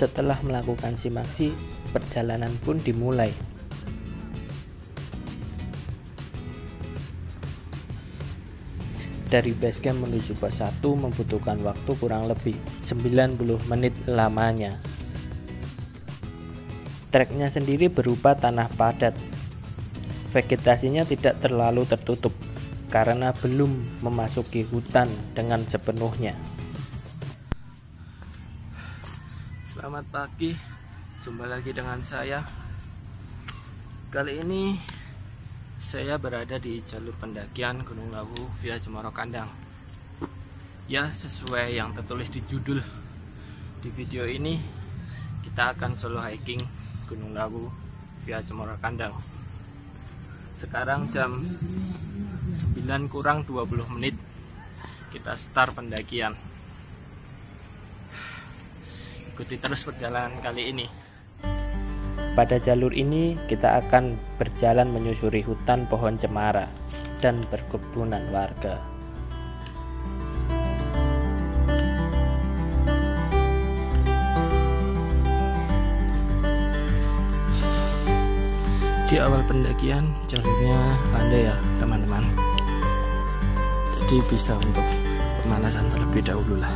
Setelah melakukan simaksi, perjalanan pun dimulai. Dari basecamp menuju pos 1 membutuhkan waktu kurang lebih 90 menit lamanya. Treknya sendiri berupa tanah padat. Vegetasinya tidak terlalu tertutup karena belum memasuki hutan dengan sepenuhnya. Selamat pagi, jumpa lagi dengan saya. Kali ini saya berada di jalur pendakian Gunung Lawu via Cemoro Kandang. Ya, sesuai yang tertulis di judul di video ini, kita akan solo hiking Gunung Lawu via Cemoro Kandang. Sekarang jam 9 kurang 20 menit, kita start pendakian. Ikuti terus perjalanan kali ini. Pada jalur ini kita akan berjalan menyusuri hutan pohon cemara dan perkebunan warga. Di awal pendakian jalurnya landai ya teman-teman, jadi bisa untuk pemanasan terlebih dahulu lah.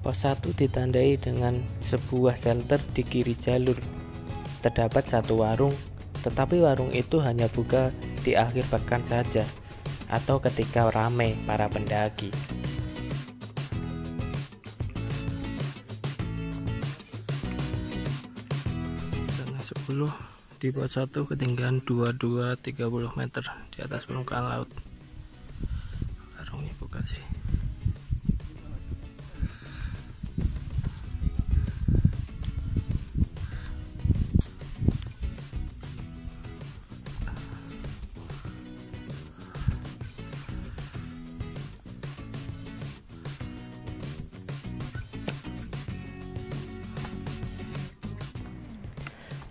Pos 1 ditandai dengan sebuah shelter di kiri jalur. Terdapat satu warung, tetapi warung itu hanya buka di akhir pekan saja atau ketika ramai para pendaki. Setengah 10 di pos 1, ketinggian 22-30 meter di atas permukaan laut. Warungnya buka sih.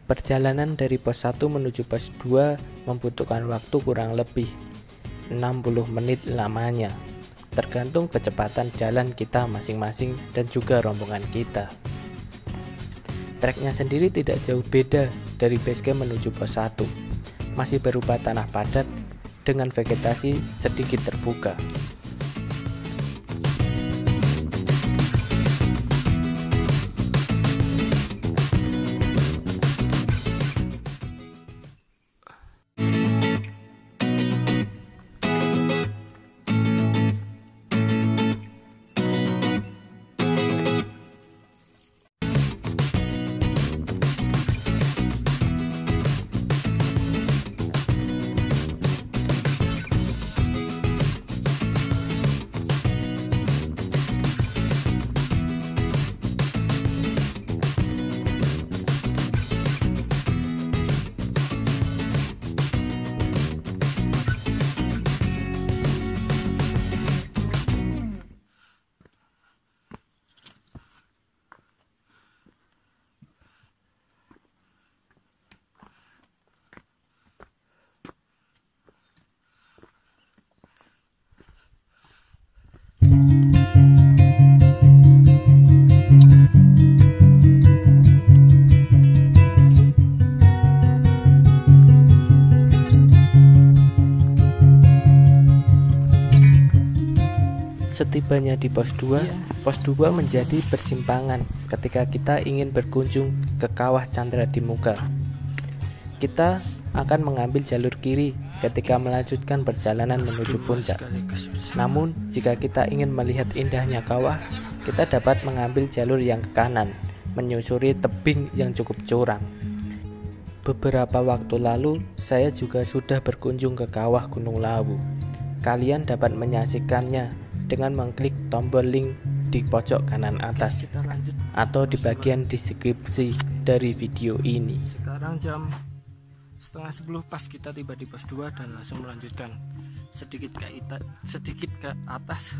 Perjalanan dari pos 1 menuju pos 2 membutuhkan waktu kurang lebih 60 menit lamanya, tergantung kecepatan jalan kita masing-masing dan juga rombongan kita. Treknya sendiri tidak jauh beda dari basecamp menuju pos 1, masih berupa tanah padat dengan vegetasi sedikit terbuka. Setibanya di pos 2, pos 2 menjadi persimpangan ketika kita ingin berkunjung ke Kawah Candra di Muka. Kita akan mengambil jalur kiri ketika melanjutkan perjalanan menuju puncak. Namun, jika kita ingin melihat indahnya kawah, kita dapat mengambil jalur yang ke kanan, menyusuri tebing yang cukup curam. Beberapa waktu lalu, saya juga sudah berkunjung ke Kawah Gunung Lawu. Kalian dapat menyaksikannya dengan mengklik tombol link di pojok kanan atas atau di bagian deskripsi dari video ini. Sekarang jam 9:30 pas kita tiba di pos 2 dan langsung melanjutkan sedikit ke atas,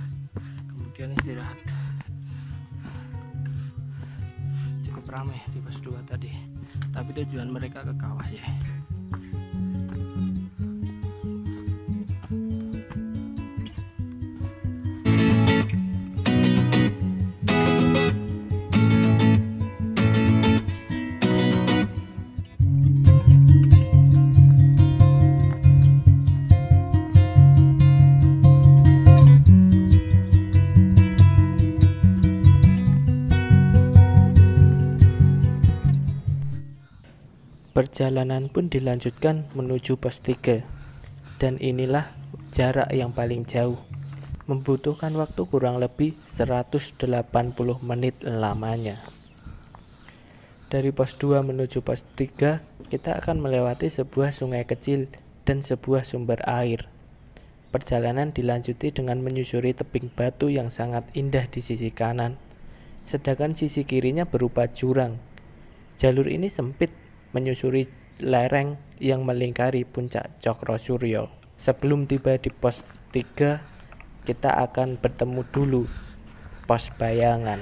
kemudian istirahat. Cukup ramai di pos 2 tadi, tapi tujuan mereka ke kawah ya. Perjalanan pun dilanjutkan menuju pos 3, dan inilah jarak yang paling jauh, membutuhkan waktu kurang lebih 180 menit lamanya. Dari pos 2 menuju pos 3, kita akan melewati sebuah sungai kecil dan sebuah sumber air. Perjalanan dilanjuti dengan menyusuri tebing batu yang sangat indah di sisi kanan, sedangkan sisi kirinya berupa jurang. Jalur ini sempit, menyusuri lereng yang melingkari puncak Cokrosuryo. Sebelum tiba di pos 3, kita akan bertemu dulu pos Bayangan.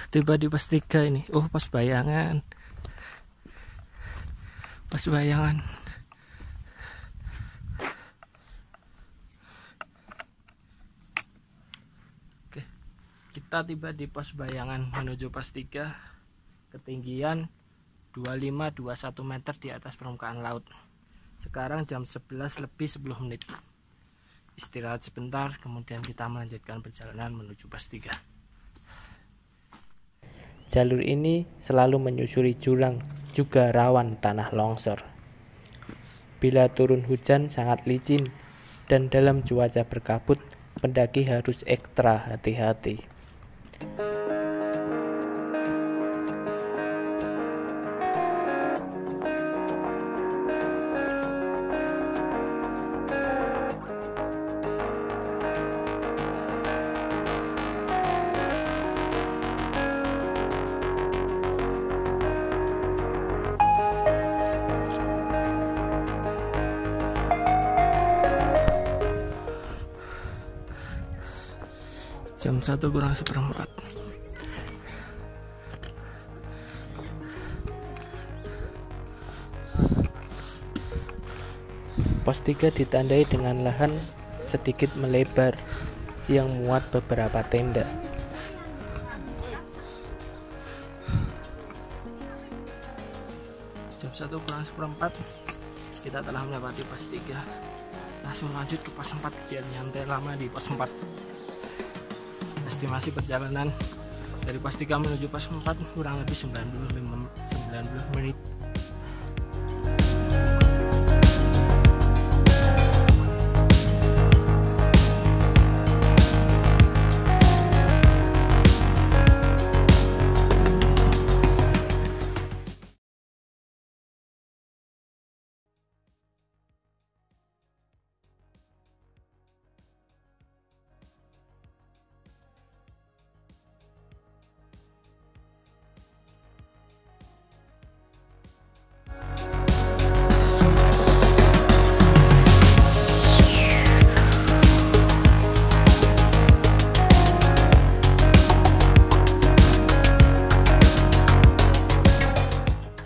Tiba di pos 3 ini. Pos Bayangan. Pos Bayangan. Oke. Kita tiba di pos Bayangan menuju pos 3. Ketinggian 25-21 meter di atas permukaan laut. Sekarang jam 11 lebih 10 menit. Istirahat sebentar, kemudian kita melanjutkan perjalanan menuju pos 3. Jalur ini selalu menyusuri jurang, juga rawan tanah longsor. Bila turun hujan sangat licin dan dalam cuaca berkabut, pendaki harus ekstra hati-hati. Jam 1:04. Pos 3 ditandai dengan lahan sedikit melebar yang muat beberapa tenda. Jam 1:04 kita telah melewati pos 3. Langsung lanjut ke pos 4 biar nyantai lama di pos 4. Estimasi perjalanan dari pos 3 menuju pos 4 kurang lebih 90 menit.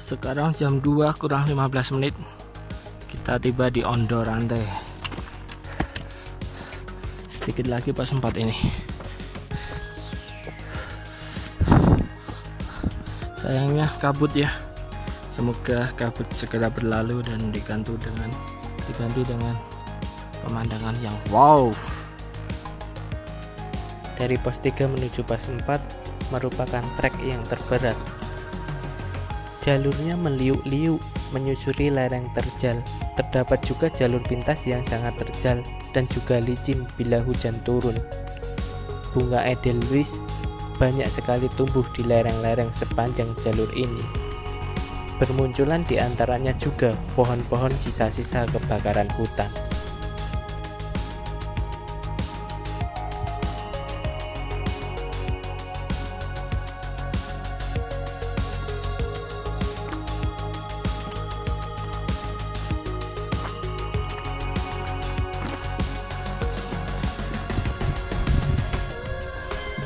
Sekarang jam 2:15 menit. Kita tiba di Ondo Rantai. Sedikit lagi pos 4 ini. Sayangnya kabut ya. Semoga kabut segera berlalu dan diganti dengan pemandangan yang wow. Dari pos 3 menuju pos 4 merupakan trek yang terberat. Jalurnya meliuk-liuk, menyusuri lereng terjal. Terdapat juga jalur pintas yang sangat terjal dan juga licin bila hujan turun. Bunga edelweiss banyak sekali tumbuh di lereng-lereng sepanjang jalur ini. Bermunculan di antaranya juga pohon-pohon sisa-sisa kebakaran hutan.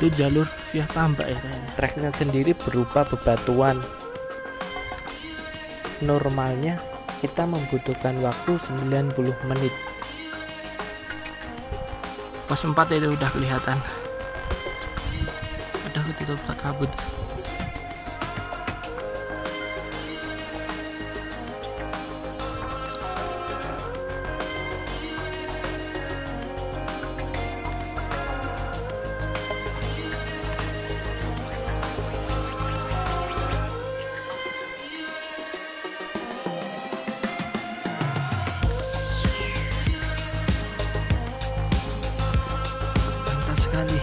Itu jalur via tambak ya kayaknya. Treknya sendiri berupa bebatuan. Normalnya kita membutuhkan waktu 90 menit. Pos 4 itu udah kelihatan. Udah ketutup kabut. Sekali.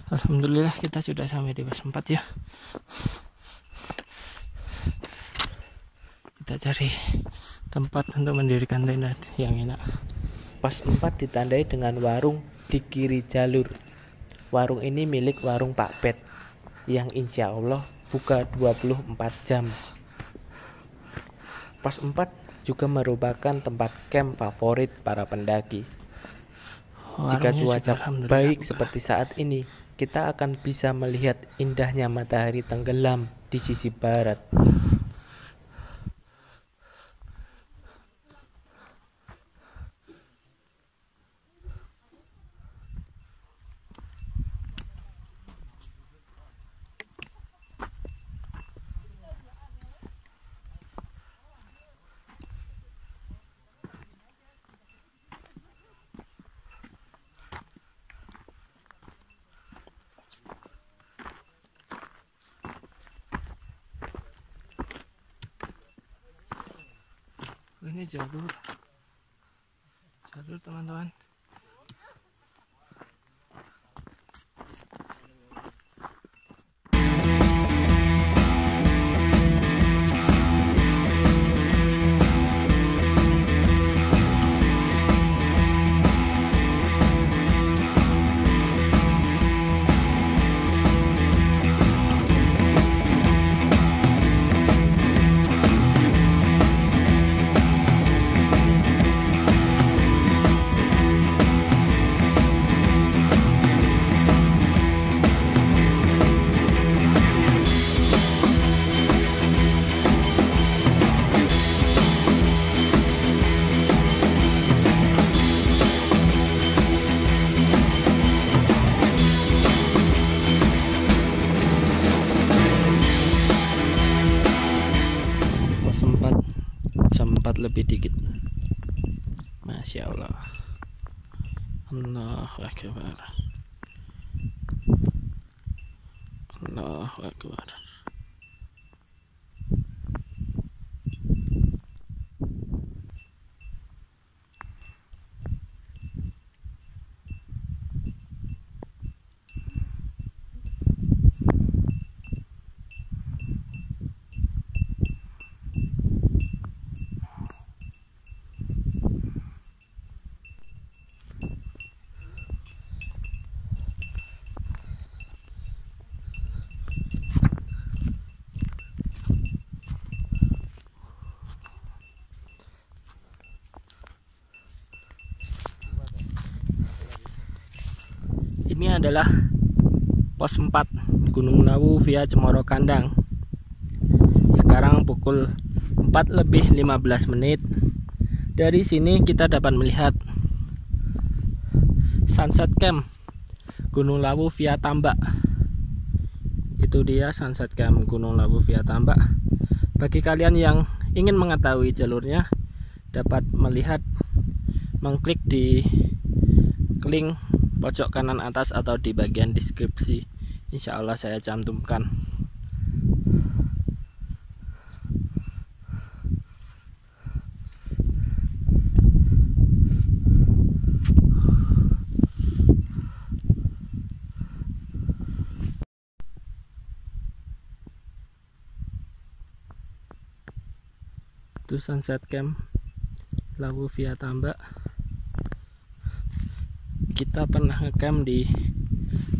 Alhamdulillah kita sudah sampai di pos 4 ya. Kita cari tempat untuk mendirikan tenda yang enak. Pos 4 ditandai dengan warung di kiri jalur. Warung ini milik warung Pak Pet yang insya Allah buka 24 jam. Pos 4 juga merupakan tempat camp favorit para pendaki. Jika cuaca baik seperti saat ini, kita akan bisa melihat indahnya matahari tenggelam di sisi barat. Ini jalur teman-teman. Jam 4 lebih dikit. Masya Allah. Allahu Akbar. Allahu Akbar. Ini adalah pos 4 Gunung Lawu via Cemoro Kandang. Sekarang pukul 4:15. Dari sini kita dapat melihat Sunset Camp Gunung Lawu via Tambak. Itu dia Sunset Camp Gunung Lawu via Tambak. Bagi kalian yang ingin mengetahui jalurnya, dapat mengklik di link pojok kanan atas atau di bagian deskripsi. Insya Allah saya cantumkan. Itu Sunset Camp Lawu via Tambak. Kita pernah ngecamp di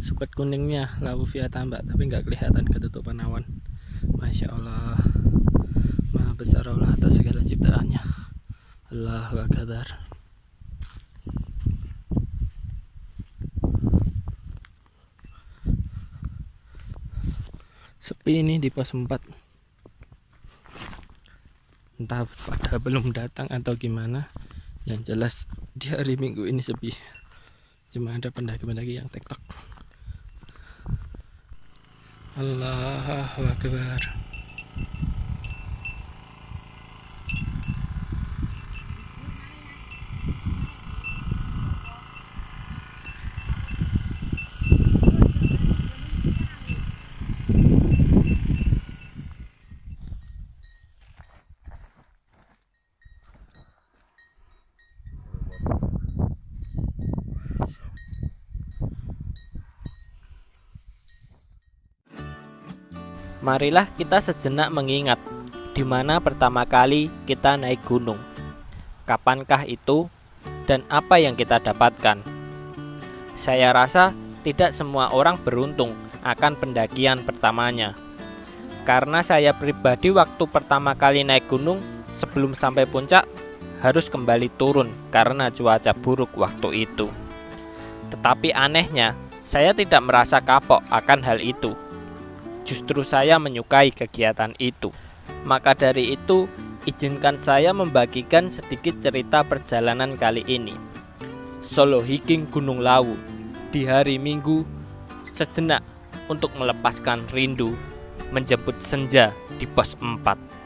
suket kuningnya Lawu via Tambak, tapi nggak kelihatan ketutupan awan. Masya Allah, maha besar Allah atas segala ciptaannya. Allahu Akbar. Sepi ini di pos 4. Entah pada belum datang atau gimana. Yang jelas di hari Minggu ini sepi. Cuma ada pendaki-pendaki yang tektok. Allahu Akbar. Marilah kita sejenak mengingat di mana pertama kali kita naik gunung. Kapankah itu dan apa yang kita dapatkan? Saya rasa tidak semua orang beruntung akan pendakian pertamanya. Karena saya pribadi waktu pertama kali naik gunung, sebelum sampai puncak harus kembali turun karena cuaca buruk waktu itu. Tetapi anehnya, saya tidak merasa kapok akan hal itu. Justru saya menyukai kegiatan itu. Maka dari itu, izinkan saya membagikan sedikit cerita perjalanan kali ini. Solo hiking Gunung Lawu di hari Minggu, sejenak untuk melepaskan rindu, menjemput senja di pos 4.